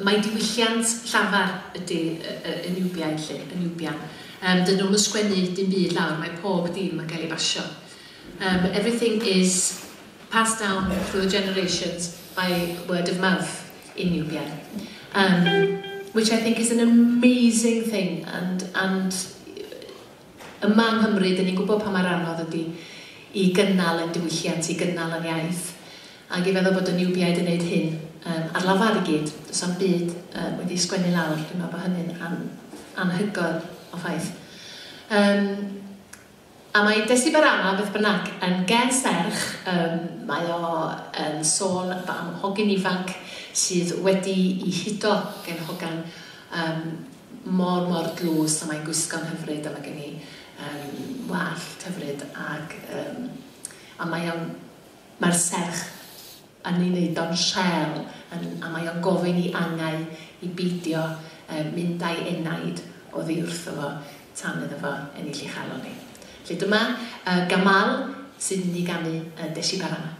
mae diwylliant llafar ydy y Nubiau, lle, y Nubian. Dyn nhw'n ysgwennu dim byd lawr, mae pob dim yn cael ei basio. Everything is passed down through the generations by word of mouth in Nubian. Which I think is an amazing thing, and yma yng Nghymru, dyn ni'n gwybod pa mae'r anodd ydy i gynnal yn diwylliant, i gynnal yn iaith. Ac i feddwl bod y Nubiaid yn gwneud hyn ar lafar i gyd, does am byd wedi sgwennu lawr, dwi'n meddwl bod hynny'n anhygoel o ffaith. A mae Desi Barama, beth bynnag, yn gen serch, mae o yn sôn am hogyn ifanc sydd wedi I hudo gen hogan mor dlws, a mae'n gwisgo'n hyfryd, a mae gen I wallt hyfryd, a mae'r serch yn ei wneud o'n siel, a mae o'n gofyn I angau I beidio mynd a'i enaid o ddi wrtho fo tan iddo fo ennill ei chalon ni. Felly dyma Gamal sydd wedi ganu Desi Barama.